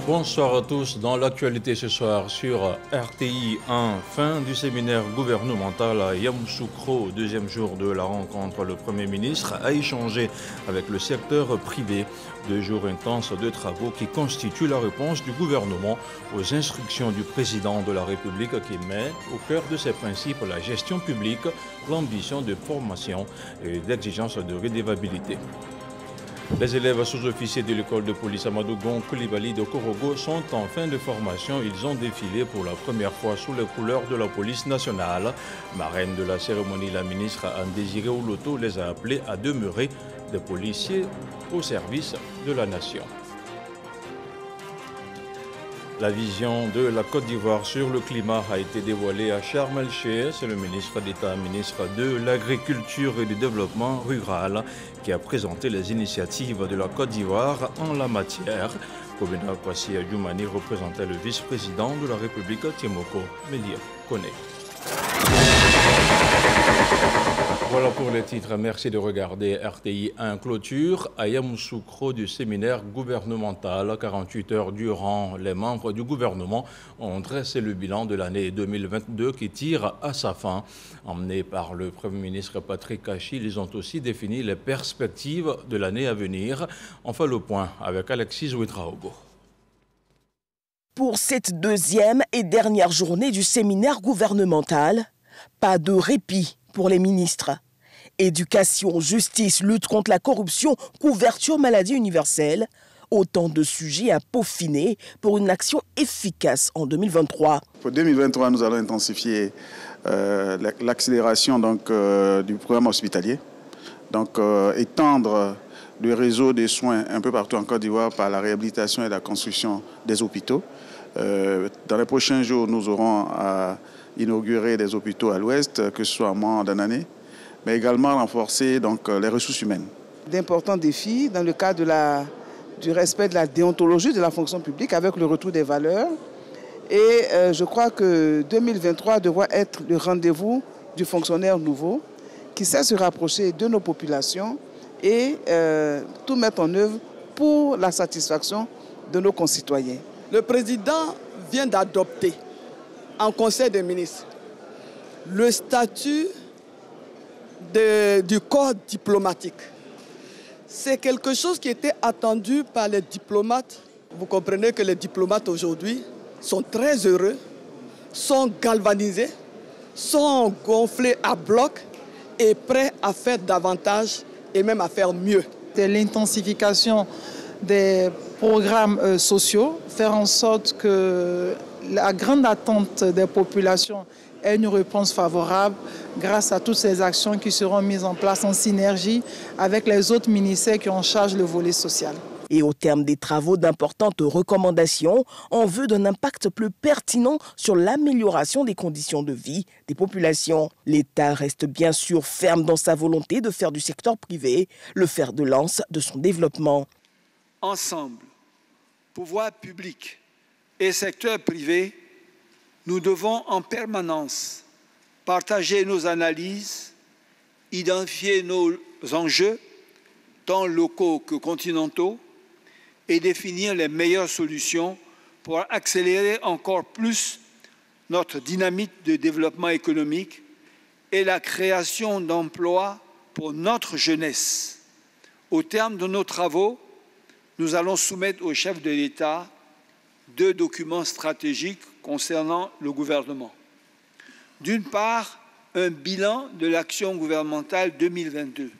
Bonsoir à tous. Dans l'actualité ce soir sur RTI 1, fin du séminaire gouvernemental à Yamoussoukro, deuxième jour de la rencontre. Le Premier ministre a échangé avec le secteur privé. 2 jours intenses de travaux qui constituent la réponse du gouvernement aux instructions du président de la République qui met au cœur de ses principes la gestion publique, l'ambition de formation et l'exigence de redevabilité. Les élèves sous-officiers de l'école de police Amadou Gon Koulibaly de Korogo sont en fin de formation. Ils ont défilé pour la première fois sous les couleurs de la police nationale. Marraine de la cérémonie, la ministre Anne-Désirée Oloto les a appelés à demeurer des policiers au service de la nation. La vision de la Côte d'Ivoire sur le climat a été dévoilée à Sharm el-Sheikh. C'est le ministre d'État, ministre de l'Agriculture et du Développement rural, qui a présenté les initiatives de la Côte d'Ivoire en la matière. Kobena Kwasi Adjoumani représentait le vice-président de la République, Timoko Melia Kone. Voilà pour les titres. Merci de regarder RTI 1 clôture à Yamoussoukro du séminaire gouvernemental. 48 heures durant, les membres du gouvernement ont dressé le bilan de l'année 2022 qui tire à sa fin. Emmenés par le Premier ministre Patrick Kachi, ils ont aussi défini les perspectives de l'année à venir. On fait le point avec Alexis Ouetraogo. Pour cette deuxième et dernière journée du séminaire gouvernemental, pas de répit pour les ministres. Éducation, justice, lutte contre la corruption, couverture maladie universelle, autant de sujets à peaufiner pour une action efficace en 2023. Pour 2023, nous allons intensifier l'accélération du programme hospitalier, étendre le réseau des soins un peu partout en Côte d'Ivoire par la réhabilitation et la construction des hôpitaux. Dans les prochains jours, nous aurons à inaugurer des hôpitaux à l'ouest, que ce soit en moins d'une année, mais également renforcer les ressources humaines. D'importants défis dans le cadre du respect de la déontologie de la fonction publique avec le retour des valeurs. Et je crois que 2023 devra être le rendez-vous du fonctionnaire nouveau qui sait se rapprocher de nos populations et tout mettre en œuvre pour la satisfaction de nos concitoyens. Le président vient d'adopter en Conseil des ministres le statut du corps diplomatique. C'est quelque chose qui était attendu par les diplomates. Vous comprenez que les diplomates aujourd'hui sont très heureux, sont galvanisés, sont gonflés à bloc et prêts à faire davantage et même à faire mieux. C'est l'intensification des programmes sociaux, faire en sorte que la grande attente des populations ait une réponse favorable grâce à toutes ces actions qui seront mises en place en synergie avec les autres ministères qui ont en charge le volet social. Et au terme des travaux, d'importantes recommandations en vue d'un impact plus pertinent sur l'amélioration des conditions de vie des populations. L'État reste bien sûr ferme dans sa volonté de faire du secteur privé le fer de lance de son développement. Ensemble, pouvoir public et secteur privé, nous devons en permanence partager nos analyses, identifier nos enjeux, tant locaux que continentaux, et définir les meilleures solutions pour accélérer encore plus notre dynamique de développement économique et la création d'emplois pour notre jeunesse. Au terme de nos travaux, nous allons soumettre au chef de l'État 2 documents stratégiques concernant le gouvernement. D'une part, un bilan de l'action gouvernementale 2022.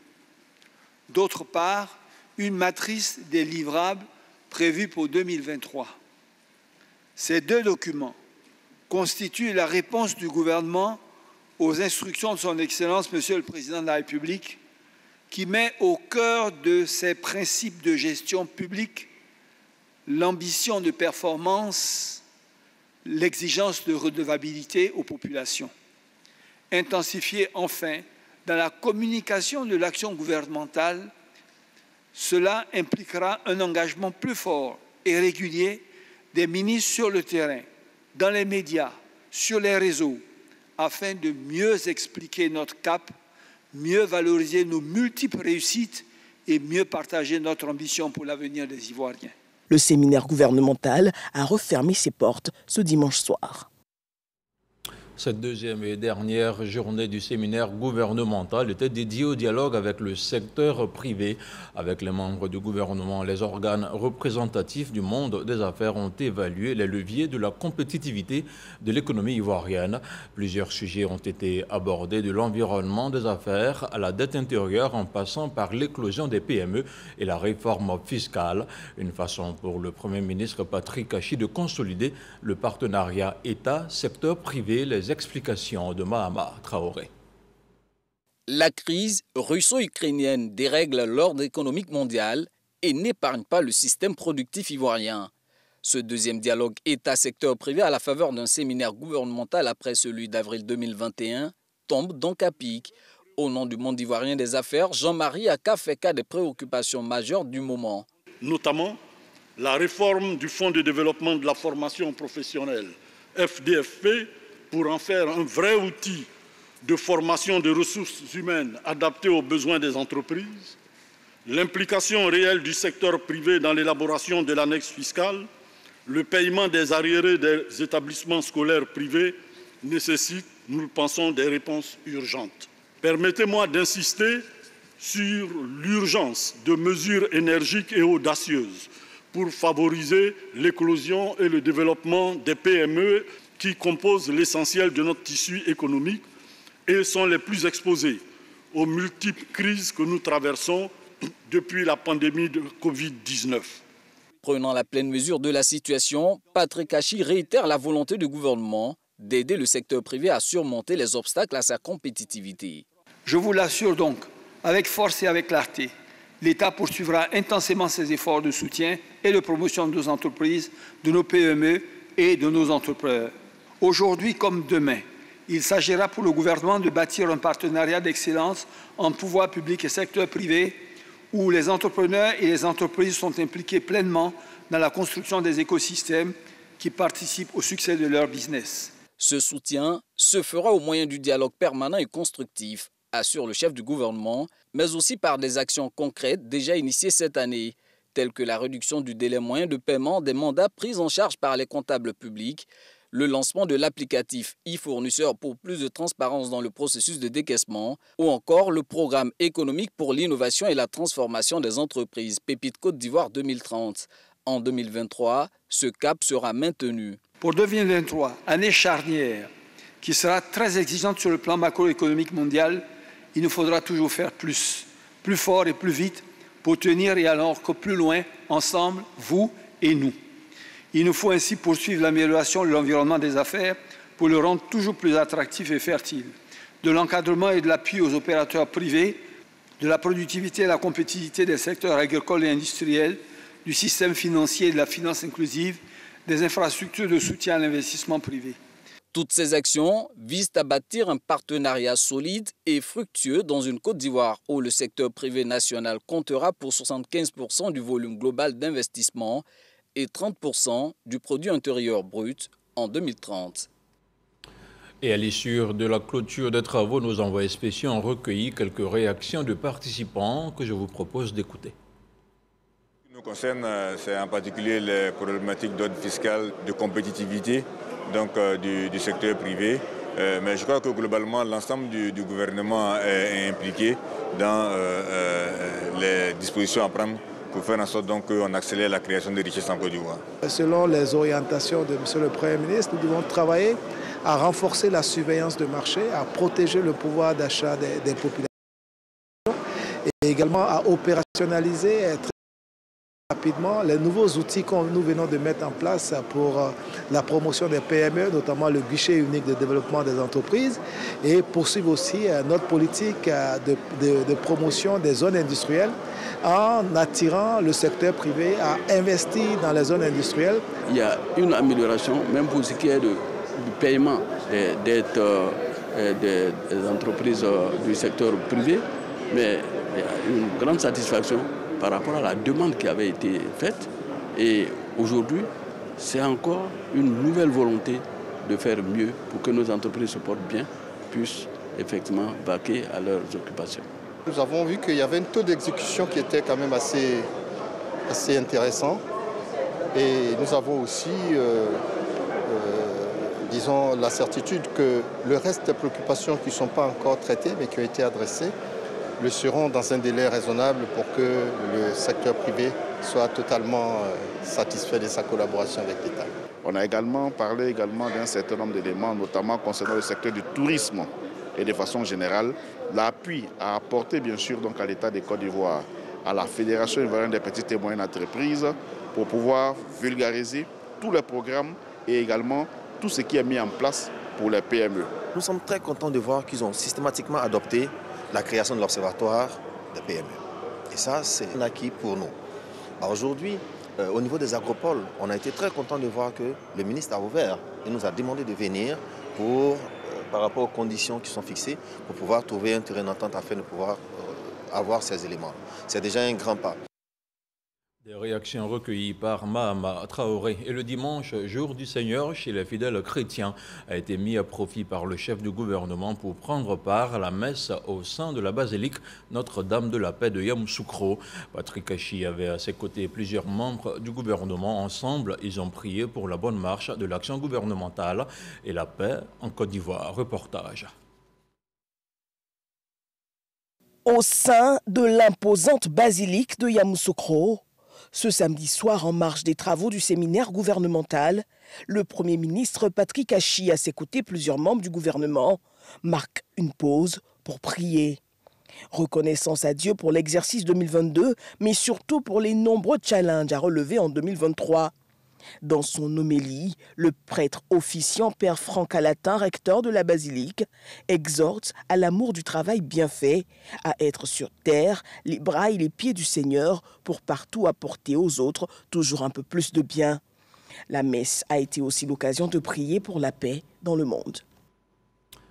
D'autre part, une matrice des livrables prévue pour 2023. Ces 2 documents constituent la réponse du gouvernement aux instructions de son Excellence, Monsieur le Président de la République, qui met au cœur de ses principes de gestion publique l'ambition de performance, l'exigence de redevabilité aux populations. Intensifier enfin dans la communication de l'action gouvernementale, cela impliquera un engagement plus fort et régulier des ministres sur le terrain, dans les médias, sur les réseaux, afin de mieux expliquer notre cap, mieux valoriser nos multiples réussites et mieux partager notre ambition pour l'avenir des Ivoiriens. Le séminaire gouvernemental a refermé ses portes ce dimanche soir. Cette deuxième et dernière journée du séminaire gouvernemental était dédiée au dialogue avec le secteur privé. Avec les membres du gouvernement, les organes représentatifs du monde des affaires ont évalué les leviers de la compétitivité de l'économie ivoirienne. Plusieurs sujets ont été abordés, de l'environnement des affaires à la dette intérieure en passant par l'éclosion des PME et la réforme fiscale. Une façon pour le Premier ministre Patrick Kachi de consolider le partenariat État-secteur privé. Les explications de Mahama Traoré. La crise russo-ukrainienne dérègle l'ordre économique mondial et n'épargne pas le système productif ivoirien. Ce deuxième dialogue État-secteur privé à la faveur d'un séminaire gouvernemental après celui d'avril 2021 tombe donc à pic. Au nom du monde ivoirien des affaires, Jean-Marie Aka fait cas des préoccupations majeures du moment. Notamment la réforme du Fonds de développement de la formation professionnelle, FDFP, pour en faire un vrai outil de formation des ressources humaines adaptées aux besoins des entreprises, l'implication réelle du secteur privé dans l'élaboration de l'annexe fiscale, le paiement des arriérés des établissements scolaires privés nécessite, nous le pensons, des réponses urgentes. Permettez-moi d'insister sur l'urgence de mesures énergiques et audacieuses pour favoriser l'éclosion et le développement des PME qui composent l'essentiel de notre tissu économique et sont les plus exposés aux multiples crises que nous traversons depuis la pandémie de Covid-19. Prenant la pleine mesure de la situation, Patrick Kachi réitère la volonté du gouvernement d'aider le secteur privé à surmonter les obstacles à sa compétitivité. Je vous l'assure donc, avec force et avec clarté, l'État poursuivra intensément ses efforts de soutien et de promotion de nos entreprises, de nos PME et de nos entrepreneurs. Aujourd'hui comme demain, il s'agira pour le gouvernement de bâtir un partenariat d'excellence entre pouvoir public et secteur privé où les entrepreneurs et les entreprises sont impliqués pleinement dans la construction des écosystèmes qui participent au succès de leur business. Ce soutien se fera au moyen du dialogue permanent et constructif, assure le chef du gouvernement, mais aussi par des actions concrètes déjà initiées cette année, telles que la réduction du délai moyen de paiement des mandats pris en charge par les comptables publics, le lancement de l'applicatif e-fournisseur pour plus de transparence dans le processus de décaissement ou encore le programme économique pour l'innovation et la transformation des entreprises Pépite Côte d'Ivoire 2030. En 2023, ce cap sera maintenu. Pour 2023, année charnière qui sera très exigeante sur le plan macroéconomique mondial, il nous faudra toujours faire plus fort et plus vite pour tenir et aller encore plus loin ensemble, vous et nous. Il nous faut ainsi poursuivre l'amélioration de l'environnement des affaires pour le rendre toujours plus attractif et fertile, de l'encadrement et de l'appui aux opérateurs privés, de la productivité et la compétitivité des secteurs agricoles et industriels, du système financier et de la finance inclusive, des infrastructures de soutien à l'investissement privé. Toutes ces actions visent à bâtir un partenariat solide et fructueux dans une Côte d'Ivoire où le secteur privé national comptera pour 75% du volume global d'investissement et 30% du produit intérieur brut en 2030. Et à l'issue de la clôture des travaux, nos envoyés spéciaux ont recueilli quelques réactions de participants que je vous propose d'écouter. Ce qui nous concerne, c'est en particulier les problématiques d'ordre fiscal, de compétitivité donc, du secteur privé. Mais je crois que globalement, l'ensemble du gouvernement est impliqué dans les dispositions à prendre pour faire en sorte qu'on accélère la création de richesses en Côte d'Ivoire. Selon les orientations de M. le Premier ministre, nous devons travailler à renforcer la surveillance de marché, à protéger le pouvoir d'achat des populations et également à opérationnaliser très rapidement les nouveaux outils que nous venons de mettre en place pour la promotion des PME, notamment le guichet unique de développement des entreprises, et poursuivre aussi notre politique de promotion des zones industrielles en attirant le secteur privé à investir dans les zones industrielles. Il y a une amélioration, même pour ce qui est du paiement des dettes des entreprises du secteur privé, mais il y a une grande satisfaction par rapport à la demande qui avait été faite et Aujourd'hui, c'est encore une nouvelle volonté de faire mieux pour que nos entreprises se portent bien, puissent effectivement vaquer à leurs occupations. Nous avons vu qu'il y avait un taux d'exécution qui était quand même assez intéressant. Et nous avons aussi, disons, la certitude que le reste des préoccupations qui ne sont pas encore traitées, mais qui ont été adressées, le seront dans un délai raisonnable pour que le secteur privé soit totalement satisfait de sa collaboration avec l'État. On a également parlé d'un certain nombre d'éléments, notamment concernant le secteur du tourisme et de façon générale, l'appui à apporter bien sûr donc à l'État de Côte d'Ivoire, à la Fédération ivoirienne des petites et moyennes entreprises pour pouvoir vulgariser tous les programmes et également tout ce qui est mis en place pour les PME. Nous sommes très contents de voir qu'ils ont systématiquement adopté la création de l'Observatoire des PME. Et ça, c'est un acquis pour nous. Aujourd'hui, au niveau des agropoles, on a été très contents de voir que le ministre a ouvert et nous a demandé de venir par rapport aux conditions qui sont fixées pour pouvoir trouver un terrain d'entente afin de pouvoir avoir ces éléments. C'est déjà un grand pas. Des réactions recueillies par Mahama Traoré. Et le dimanche, jour du Seigneur, chez les fidèles chrétiens, a été mis à profit par le chef du gouvernement pour prendre part à la messe au sein de la basilique Notre-Dame de la Paix de Yamoussoukro. Patrick Achi avait à ses côtés plusieurs membres du gouvernement. Ensemble, ils ont prié pour la bonne marche de l'action gouvernementale et la paix en Côte d'Ivoire. Reportage. Au sein de l'imposante basilique de Yamoussoukro, ce samedi soir, en marge des travaux du séminaire gouvernemental, le Premier ministre Patrick Achi, à ses côtés plusieurs membres du gouvernement, marque une pause pour prier. Reconnaissance à Dieu pour l'exercice 2022, mais surtout pour les nombreux challenges à relever en 2023. Dans son homélie, le prêtre officiant Père Franck Alatin, recteur de la basilique, exhorte à l'amour du travail bien fait, à être sur terre, les bras et les pieds du Seigneur pour partout apporter aux autres toujours un peu plus de bien. La messe a été aussi l'occasion de prier pour la paix dans le monde.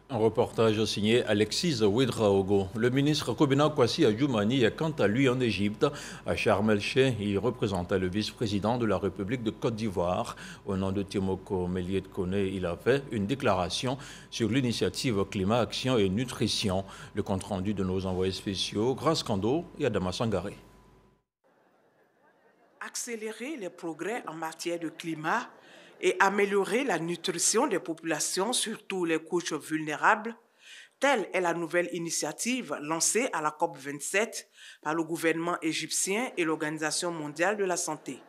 Un reportage signé Alexis Ouedraogo. Le ministre Kobena Kwasi Adjoumani est quant à lui en Égypte. À Sharm el-Sheikh, il représentait le vice-président de la République de Côte d'Ivoire. Au nom de Timoko Méliet Koné, il a fait une déclaration sur l'initiative Climat, Action et Nutrition. Le compte-rendu de nos envoyés spéciaux, Grace Kando et Adama Sangaré. Accélérer les progrès en matière de climat et améliorer la nutrition des populations, surtout les couches vulnérables, telle est la nouvelle initiative lancée à la COP27 par le gouvernement égyptien et l'Organisation mondiale de la santé.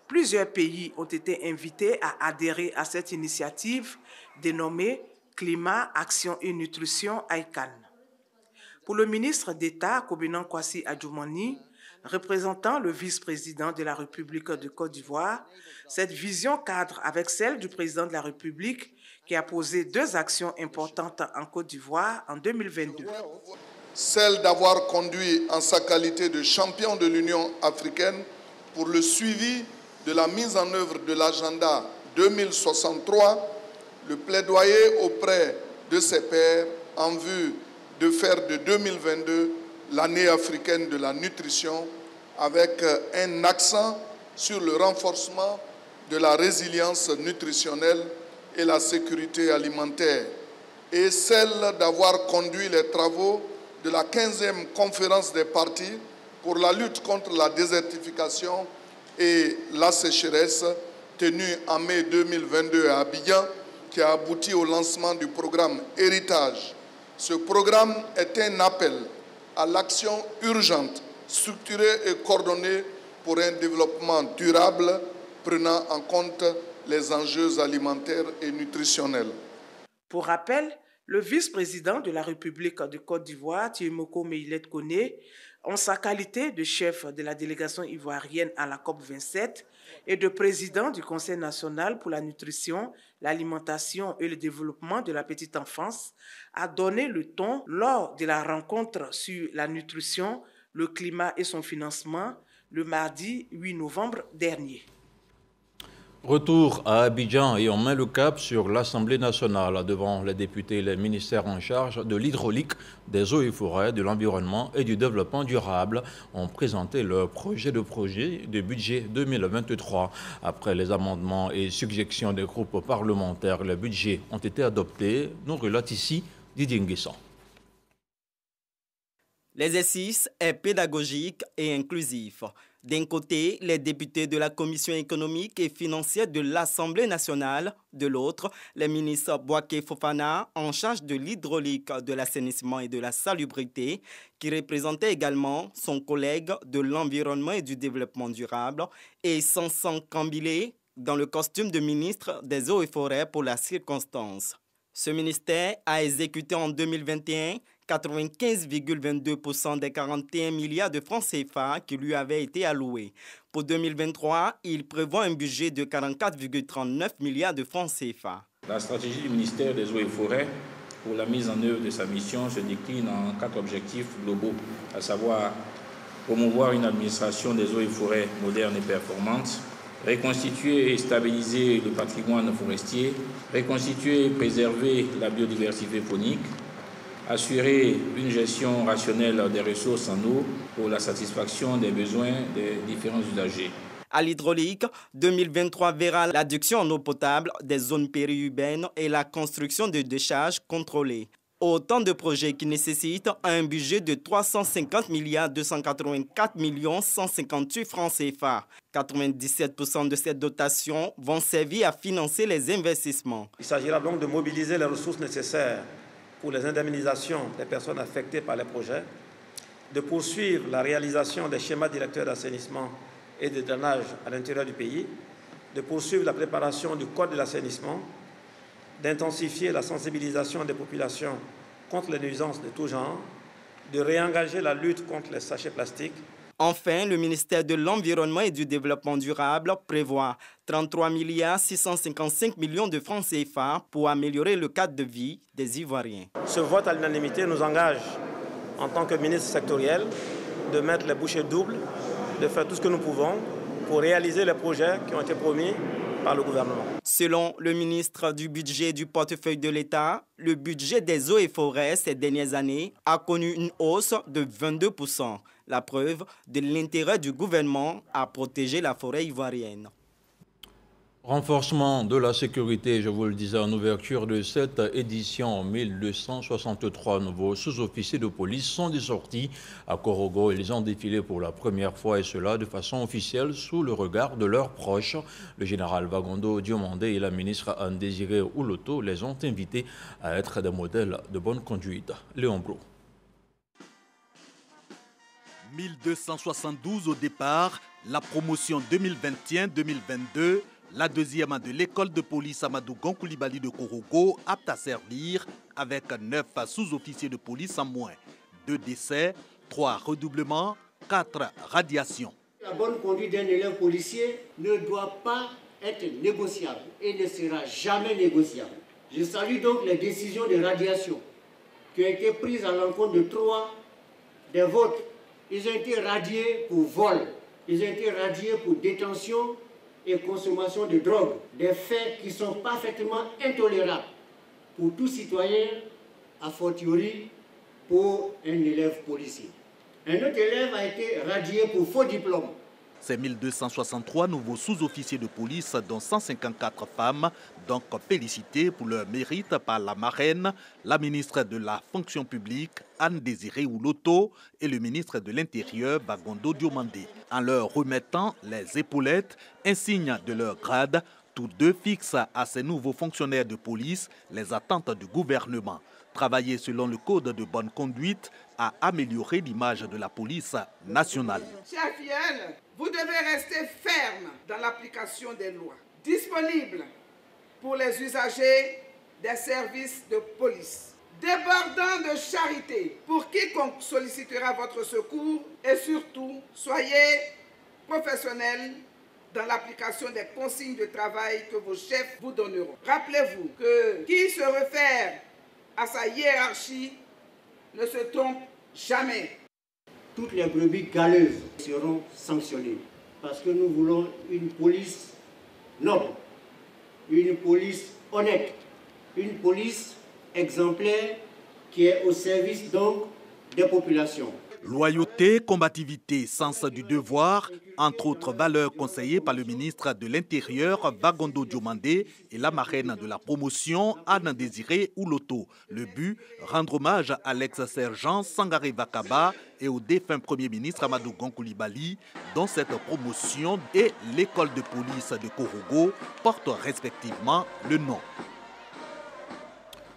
Plusieurs pays ont été invités à adhérer à cette initiative dénommée Climat, Action et Nutrition ICAN. Pour le ministre d'État Kobena Kwasi Adjoumani, représentant le vice-président de la République de Côte d'Ivoire, cette vision cadre avec celle du président de la République qui a posé deux actions importantes en Côte d'Ivoire en 2022. Celle d'avoir conduit en sa qualité de champion de l'Union africaine pour le suivi de la mise en œuvre de l'agenda 2063, le plaidoyer auprès de ses pairs en vue de faire de 2022 l'année africaine de la nutrition avec un accent sur le renforcement de la résilience nutritionnelle et la sécurité alimentaire, et celle d'avoir conduit les travaux de la 15e conférence des partis pour la lutte contre la désertification et la sécheresse tenue en mai 2022 à Abidjan, qui a abouti au lancement du programme Héritage. Ce programme est un appel à l'action urgente, structurée et coordonnée pour un développement durable prenant en compte les enjeux alimentaires et nutritionnels. Pour rappel, le vice-président de la République de Côte d'Ivoire, Timoko Méliet Koné, en sa qualité de chef de la délégation ivoirienne à la COP27 et de président du Conseil national pour la nutrition, l'alimentation et le développement de la petite enfance, a donné le ton lors de la rencontre sur la nutrition, le climat et son financement le mardi 8 novembre dernier. Retour à Abidjan et on met le cap sur l'Assemblée nationale devant les députés et les ministères en charge de l'hydraulique, des eaux et forêts, de l'environnement et du développement durable ont présenté leur projet de budget 2023. Après les amendements et suggestions des groupes parlementaires, les budgets ont été adoptés. Nous relate ici Didier Nguessan. L'exercice est pédagogique et inclusif. D'un côté, les députés de la Commission économique et financière de l'Assemblée nationale. De l'autre, les ministres Bouaké Fofana, en charge de l'hydraulique, de l'assainissement et de la salubrité, qui représentait également son collègue de l'environnement et du développement durable, et Sansan Kambilé, dans le costume de ministre des eaux et forêts pour la circonstance. Ce ministère a exécuté en 2021 95,22% des 41 milliards de francs CFA qui lui avaient été alloués. Pour 2023, il prévoit un budget de 44,39 milliards de francs CFA. La stratégie du ministère des Eaux et Forêts pour la mise en œuvre de sa mission se décline en 4 objectifs globaux, à savoir promouvoir une administration des eaux et forêts moderne et performante, reconstituer et stabiliser le patrimoine forestier, reconstituer et préserver la biodiversité faunique, assurer une gestion rationnelle des ressources en eau pour la satisfaction des besoins des différents usagers. À l'hydraulique, 2023 verra l'adduction en eau potable des zones périurbaines et la construction de décharges contrôlées. Autant de projets qui nécessitent un budget de 350 284 158 francs CFA. 97% de cette dotation vont servir à financer les investissements. Il s'agira donc de mobiliser les ressources nécessaires pour les indemnisations des personnes affectées par les projets, de poursuivre la réalisation des schémas directeurs d'assainissement et de drainage à l'intérieur du pays, de poursuivre la préparation du code de l'assainissement, d'intensifier la sensibilisation des populations contre les nuisances de tout genre, de réengager la lutte contre les sachets plastiques. Enfin, le ministère de l'Environnement et du Développement durable prévoit 33 655 millions de francs CFA pour améliorer le cadre de vie des Ivoiriens. Ce vote à l'unanimité nous engage, en tant que ministre sectoriel, de mettre les bouchées doubles, de faire tout ce que nous pouvons pour réaliser les projets qui ont été promis par le gouvernement. Selon le ministre du Budget et du portefeuille de l'État, le budget des eaux et forêts ces dernières années a connu une hausse de 22%. La preuve de l'intérêt du gouvernement à protéger la forêt ivoirienne. Renforcement de la sécurité, je vous le disais en ouverture de cette édition, 1263 nouveaux sous-officiers de police sont sortis à Korogo. Ils ont défilé pour la première fois et cela de façon officielle sous le regard de leurs proches. Le général Bagondo Diomandé et la ministre Anne-Désirée Ouloto les ont invités à être des modèles de bonne conduite. Léon Bro. 1272 au départ, la promotion 2021-2022, la deuxième de l'école de police Amadou Gonkoulibaly de Korogo, apte à servir avec 9 sous-officiers de police en moins. 2 décès, 3 redoublements, 4 radiations. La bonne conduite d'un élève policier ne doit pas être négociable et ne sera jamais négociable. Je salue donc les décisions de radiation qui ont été prises à l'encontre de 3 des vôtres. Ils ont été radiés pour vol, ils ont été radiés pour détention et consommation de drogue. Des faits qui sont parfaitement intolérables pour tout citoyen, a fortiori pour un élève policier. Un autre élève a été radié pour faux diplôme. Ces 1263 nouveaux sous-officiers de police, dont 154 femmes, donc félicités pour leur mérite par la marraine, la ministre de la fonction publique, Anne-Désirée Ouloto, et le ministre de l'Intérieur, Bagondo Diomandé. En leur remettant les épaulettes, insigne de leur grade, tous deux fixent à ces nouveaux fonctionnaires de police les attentes du gouvernement. Travailler selon le code de bonne conduite à améliorer l'image de la police nationale. Chers fidèles, vous devez rester ferme dans l'application des lois, disponible pour les usagers des services de police, débordant de charité pour quiconque sollicitera votre secours et surtout, soyez professionnels dans l'application des consignes de travail que vos chefs vous donneront. Rappelez-vous que qui se réfère à sa hiérarchie ne se trompe jamais. Toutes les brebis galeuses seront sanctionnées parce que nous voulons une police noble, une police honnête, une police exemplaire qui est au service donc des populations. Loyauté, combativité, sens du devoir, entre autres valeurs conseillées par le ministre de l'Intérieur, Bagondo Diomandé, et la marraine de la promotion, Anne Désiré Ouloto. Le but, rendre hommage à l'ex-sergent Sangaré Vakaba et au défunt Premier ministre Amadou Gon Coulibaly, dont cette promotion et l'école de police de Korogo portent respectivement le nom.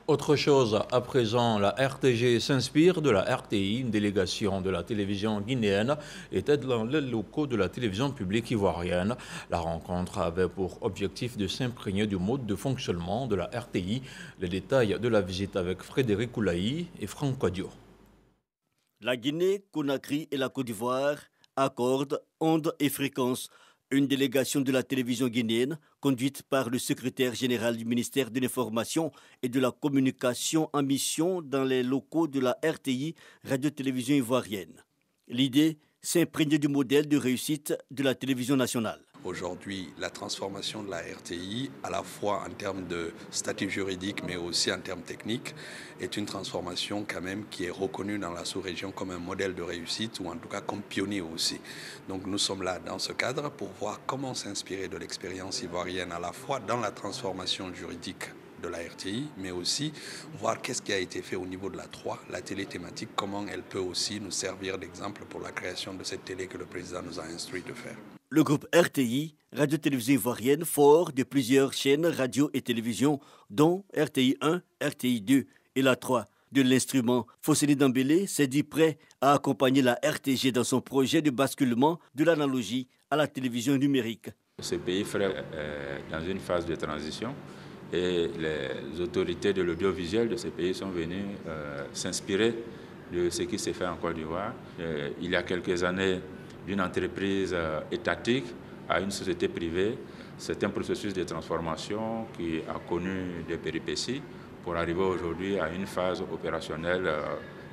Autre chose, à présent, la RTG s'inspire de la RTI. Une délégation de la télévision guinéenne était dans les locaux de la télévision publique ivoirienne. La rencontre avait pour objectif de s'imprégner du mode de fonctionnement de la RTI. Les détails de la visite avec Frédéric Oulaï et Franck Quadio. La Guinée, Conakry et la Côte d'Ivoire accordent ondes et fréquences. Une délégation de la télévision guinéenne, conduite par le secrétaire général du ministère de l'Information et de la Communication en mission dans les locaux de la RTI, Radio-Télévision ivoirienne. L'idée, s'imprégner du modèle de réussite de la télévision nationale. Aujourd'hui, la transformation de la RTI, à la fois en termes de statut juridique, mais aussi en termes techniques, est une transformation quand même qui est reconnue dans la sous-région comme un modèle de réussite, ou en tout cas comme pionnier aussi. Donc nous sommes là dans ce cadre pour voir comment s'inspirer de l'expérience ivoirienne, à la fois dans la transformation juridique de la RTI, mais aussi voir qu'est-ce qui a été fait au niveau de la 3, la télé thématique, comment elle peut aussi nous servir d'exemple pour la création de cette télé que le président nous a instruit de faire. Le groupe RTI, Radio-Télévision ivoirienne, fort de plusieurs chaînes radio et télévision, dont RTI 1, RTI 2 et la 3. De l'instrument, Fosseni Dambélé s'est dit prêt à accompagner la RTG dans son projet de basculement de l'analogie à la télévision numérique. Ce pays ferait dans une phase de transition et les autorités de l'audiovisuel de ces pays sont venues s'inspirer de ce qui s'est fait en Côte d'Ivoire. Il y a quelques années, d'une entreprise étatique à une société privée, c'est un processus de transformation qui a connu des péripéties pour arriver aujourd'hui à une phase opérationnelle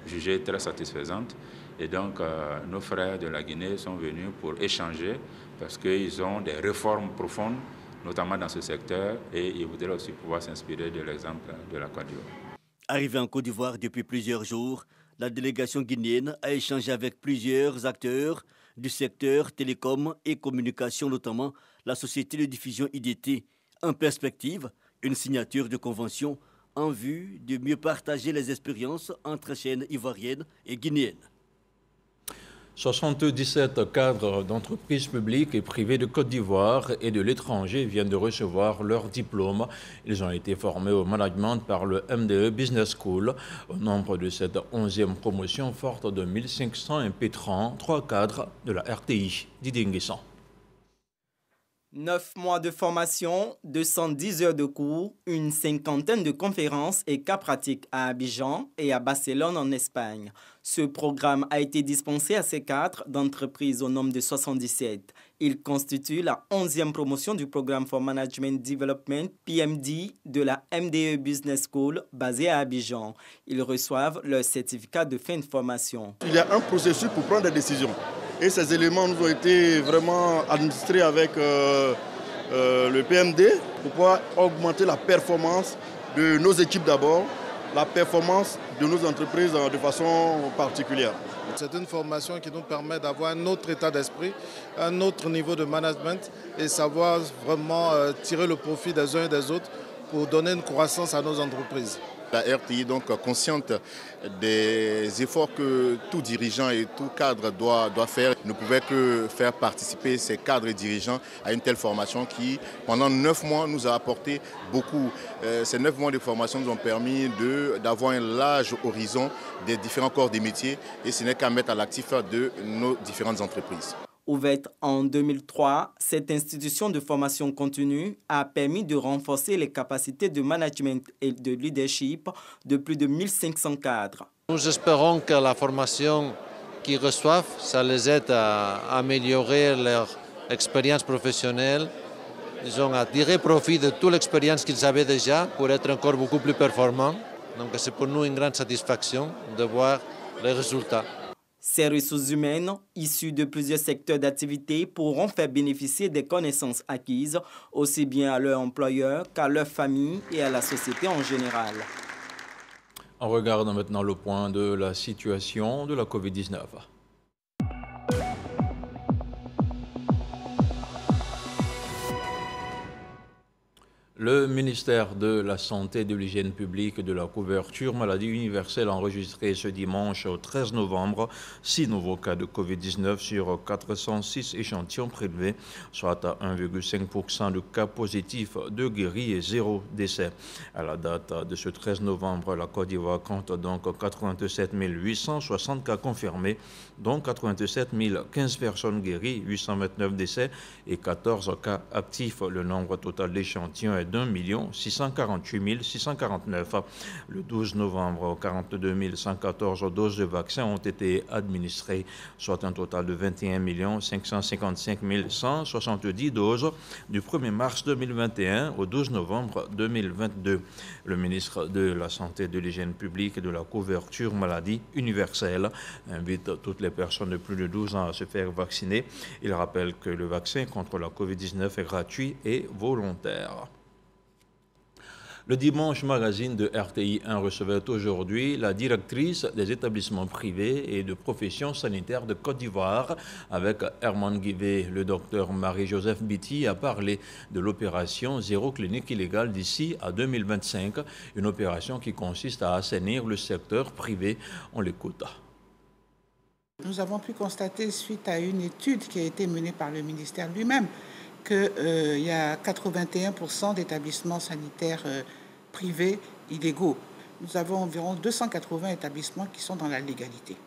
jugée très satisfaisante. Et donc, nos frères de la Guinée sont venus pour échanger parce qu'ils ont des réformes profondes, notamment dans ce secteur, et ils voudraient aussi pouvoir s'inspirer de l'exemple de la Côte d'Ivoire. Arrivée en Côte d'Ivoire depuis plusieurs jours, la délégation guinéenne a échangé avec plusieurs acteurs du secteur télécom et communication, notamment la société de diffusion IDT. En perspective, une signature de convention en vue de mieux partager les expériences entre chaînes ivoiriennes et guinéennes. 77 cadres d'entreprises publiques et privées de Côte d'Ivoire et de l'étranger viennent de recevoir leur diplôme. Ils ont été formés au management par le MDE Business School. Au nombre de cette 11e promotion forte de 1500 impétrants, 3 cadres de la RTI. Didier Nguessan. 9 mois de formation, 210 heures de cours, une cinquantaine de conférences et cas pratiques à Abidjan et à Barcelone en Espagne. Ce programme a été dispensé à ces cadres d'entreprises au nombre de 77. Il constitue la 11e promotion du programme for Management Development PMD de la MDE Business School basée à Abidjan. Ils reçoivent leur certificat de fin de formation. Il y a un processus pour prendre des décisions. Et ces éléments nous ont été vraiment administrés avec le PMD pour pouvoir augmenter la performance de nos équipes d'abord, la performance de nos entreprises de façon particulière. C'est une formation qui nous permet d'avoir un autre état d'esprit, un autre niveau de management et savoir vraiment tirer le profit des uns et des autres pour donner une croissance à nos entreprises. La RTI est donc consciente des efforts que tout dirigeant et tout cadre doit faire. Ne pouvait que faire participer ces cadres et dirigeants à une telle formation qui, pendant 9 mois, nous a apporté beaucoup. Ces 9 mois de formation nous ont permis d'avoir un large horizon des différents corps des métiers et ce n'est qu'à mettre à l'actif de nos différentes entreprises. Ouverte en 2003, cette institution de formation continue a permis de renforcer les capacités de management et de leadership de plus de 1500 cadres. Nous espérons que la formation qu'ils reçoivent, ça les aide à améliorer leur expérience professionnelle, disons, à tirer profit de toute l'expérience qu'ils avaient déjà pour être encore beaucoup plus performants. Donc c'est pour nous une grande satisfaction de voir les résultats. Ces ressources humaines, issues de plusieurs secteurs d'activité, pourront faire bénéficier des connaissances acquises, aussi bien à leur employeur qu'à leur famille et à la société en général. On regarde maintenant le point de la situation de la COVID-19. Le ministère de la Santé et de l'Hygiène publique et de la couverture maladie universelle a enregistré ce dimanche au 13 novembre 6 nouveaux cas de COVID-19 sur 406 échantillons prélevés, soit à 1,5% de cas positifs de guéris et 0 décès. À la date de ce 13 novembre, la Côte d'Ivoire compte donc 87 860 cas confirmés, dont 87 015 personnes guéries, 829 décès et 14 cas actifs. Le nombre total d'échantillons est d'1 648 649. Le 12 novembre, 42 114 doses de vaccins ont été administrées, soit un total de 21 555 170 doses du 1er mars 2021 au 12 novembre 2022. Le ministre de la Santé, de l'Hygiène publique et de la couverture maladie universelle invite toutes les personnes de plus de 12 ans à se faire vacciner. Il rappelle que le vaccin contre la COVID-19 est gratuit et volontaire. Le Dimanche Magazine de RTI 1 recevait aujourd'hui la directrice des établissements privés et de professions sanitaires de Côte d'Ivoire. Avec Herman Guivet, le docteur Marie-Joseph Biti a parlé de l'opération Zéro clinique illégale d'ici à 2025, une opération qui consiste à assainir le secteur privé. On l'écoute. Nous avons pu constater, suite à une étude qui a été menée par le ministère lui-même, qu'il y a 81% d'établissements sanitaires privés illégaux. Nous avons environ 280 établissements qui sont dans la légalité.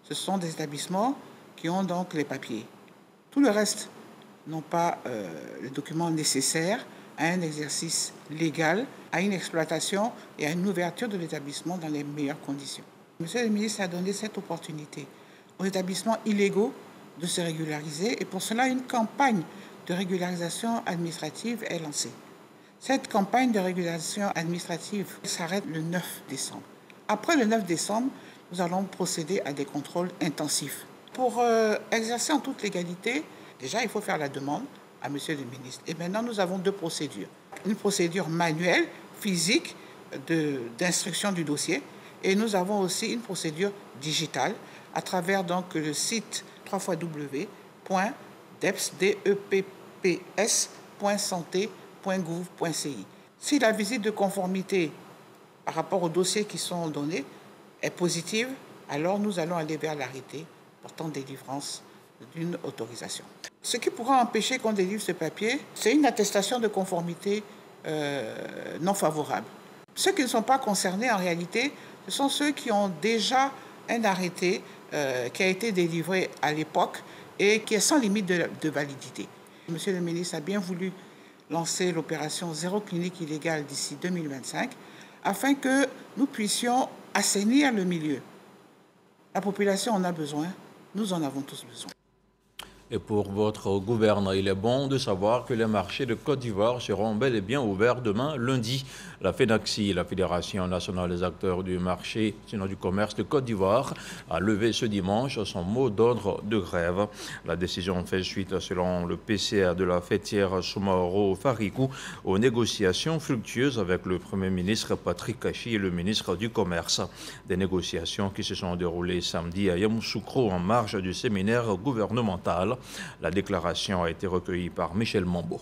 Ce sont des établissements qui ont donc les papiers. Tout le reste n'ont pas les documents nécessaires à un exercice légal, à une exploitation et à une ouverture de l'établissement dans les meilleures conditions. Monsieur le ministre a donné cette opportunité aux établissements illégaux de se régulariser et pour cela, une campagne de régularisation administrative est lancée. Cette campagne de régularisation administrative s'arrête le 9 décembre. Après le 9 décembre, nous allons procéder à des contrôles intensifs. Pour exercer en toute légalité, déjà, il faut faire la demande à Monsieur le ministre. Et maintenant, nous avons deux procédures. Une procédure manuelle, physique, d'instruction du dossier, et nous avons aussi une procédure digitale à travers donc le site www.deps.santé.gouv.ci. Si la visite de conformité par rapport aux dossiers qui sont donnés est positive, alors nous allons aller vers l'arrêté portant délivrance d'une autorisation. Ce qui pourra empêcher qu'on délivre ce papier, c'est une attestation de conformité non favorable. Ceux qui ne sont pas concernés, en réalité, ce sont ceux qui ont déjà un arrêté qui a été délivré à l'époque et qui est sans limite de validité. Monsieur le ministre a bien voulu lancer l'opération Zéro clinique illégale d'ici 2025 afin que nous puissions assainir le milieu. La population en a besoin, nous en avons tous besoin. Et pour votre gouverneur, il est bon de savoir que les marchés de Côte d'Ivoire seront bel et bien ouverts demain, lundi. La FENACSI, la Fédération nationale des acteurs du marché, sinon du commerce de Côte d'Ivoire, a levé ce dimanche son mot d'ordre de grève. La décision fait suite, selon le PCA de la fêtière Soumaoro Farikou, aux négociations fructueuses avec le Premier ministre Patrick Kachi et le ministre du Commerce. Des négociations qui se sont déroulées samedi à Yamoussoukro en marge du séminaire gouvernemental. La déclaration a été recueillie par Michel Mambo.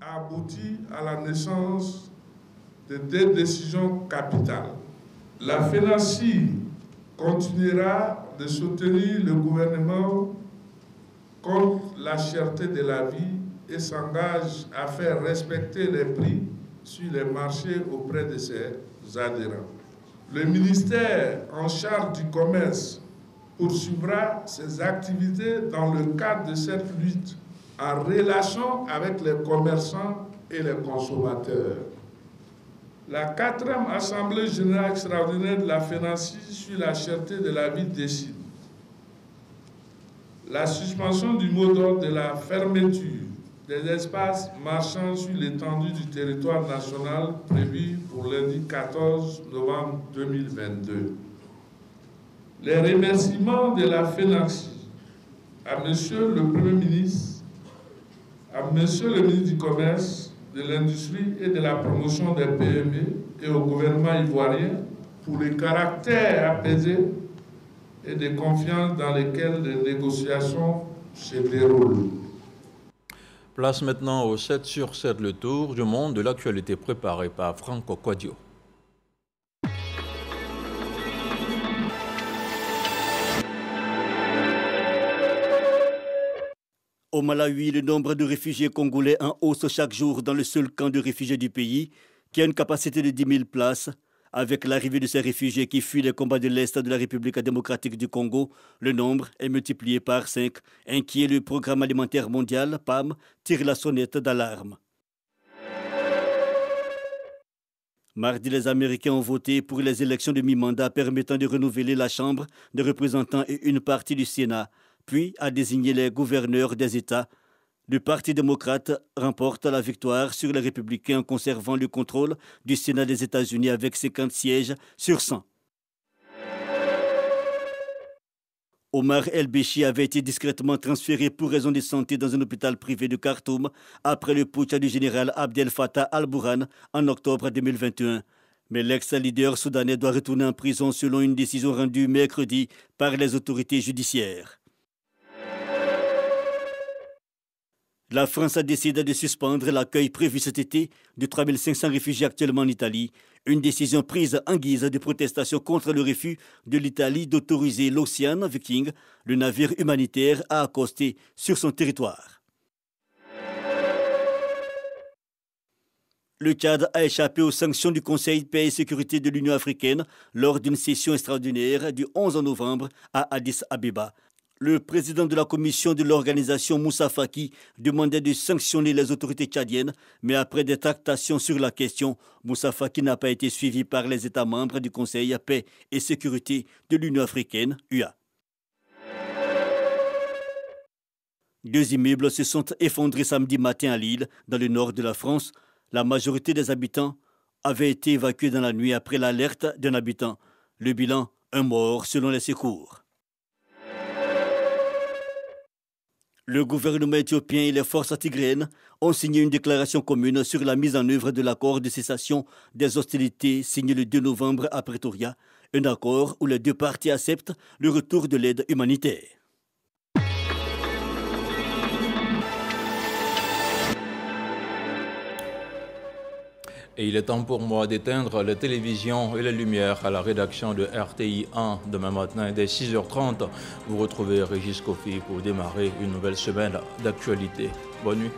A abouti à la naissance de deux décisions capitales. La FENACSI continuera de soutenir le gouvernement contre la cherté de la vie et s'engage à faire respecter les prix sur les marchés auprès de ses adhérents. Le ministère en charge du commerce poursuivra ses activités dans le cadre de cette lutte en relation avec les commerçants et les consommateurs. La 4e Assemblée générale extraordinaire de la FENACSI sur la cherté de la vie décide la suspension du mot d'ordre de la fermeture des espaces marchand sur l'étendue du territoire national prévu pour lundi 14 novembre 2022. Les remerciements de la FENACHI à Monsieur le Premier ministre, à Monsieur le ministre du Commerce, de l'Industrie et de la Promotion des PME et au gouvernement ivoirien pour le caractère apaisé et de confiance dans lesquels les négociations se déroulent. Place maintenant au 7 sur 7, le tour du monde de l'actualité préparé par Franco Quadio. Au Malawi, le nombre de réfugiés congolais en hausse chaque jour dans le seul camp de réfugiés du pays, qui a une capacité de 10 000 places. Avec l'arrivée de ces réfugiés qui fuient les combats de l'Est de la République démocratique du Congo, le nombre est multiplié par 5. Inquiet, le Programme alimentaire mondial, PAM, tire la sonnette d'alarme. Mardi, les Américains ont voté pour les élections de mi-mandat permettant de renouveler la Chambre des représentants et une partie du Sénat, puis a désigné les gouverneurs des États. Le Parti démocrate remporte la victoire sur les républicains en conservant le contrôle du Sénat des États-Unis avec 50 sièges sur 100. Omar El-Béchi avait été discrètement transféré pour raison de santé dans un hôpital privé de Khartoum après le putsch du général Abdel Fattah al-Burhan en octobre 2021. Mais l'ex-leader soudanais doit retourner en prison selon une décision rendue mercredi par les autorités judiciaires. La France a décidé de suspendre l'accueil prévu cet été de 3500 réfugiés actuellement en Italie. Une décision prise en guise de protestation contre le refus de l'Italie d'autoriser l'Ocean Viking, le navire humanitaire, à accoster sur son territoire. Le Tchad a échappé aux sanctions du Conseil de paix et sécurité de l'Union africaine lors d'une session extraordinaire du 11 novembre à Addis Abeba. Le président de la commission de l'organisation, Moussa Faki, demandait de sanctionner les autorités tchadiennes, mais après des tractations sur la question, Moussa Faki n'a pas été suivi par les États membres du Conseil paix et sécurité de l'Union africaine, UA. 2 immeubles se sont effondrés samedi matin à Lille, dans le nord de la France. La majorité des habitants avaient été évacués dans la nuit après l'alerte d'un habitant. Le bilan, un mort selon les secours. Le gouvernement éthiopien et les forces tigréennes ont signé une déclaration commune sur la mise en œuvre de l'accord de cessation des hostilités signé le 2 novembre à Pretoria, un accord où les deux parties acceptent le retour de l'aide humanitaire. Et il est temps pour moi d'éteindre les télévisions et les lumières à la rédaction de RTI 1 demain matin dès 6h30. Vous retrouvez Régis Kofi pour démarrer une nouvelle semaine d'actualité. Bonne nuit.